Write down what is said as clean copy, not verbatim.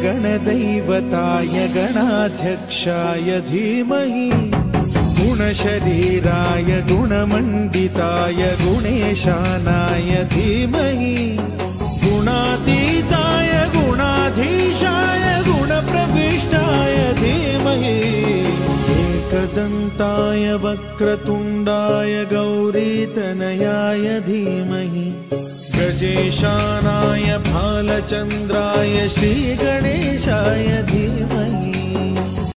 गणदैवताय गणाध्यक्षाय धीमहि गुणशरीराय गुणमण्डिताय गुणेशानाय धीमहि गुणातीताय गुणाधीशाय गुणप्रविष्टाय धीमहि एकदन्ताय वक्रतुण्डाय गौरीतनयाय धीमहि गजेशानाय भालचन्द्राय श्रीगणेशाय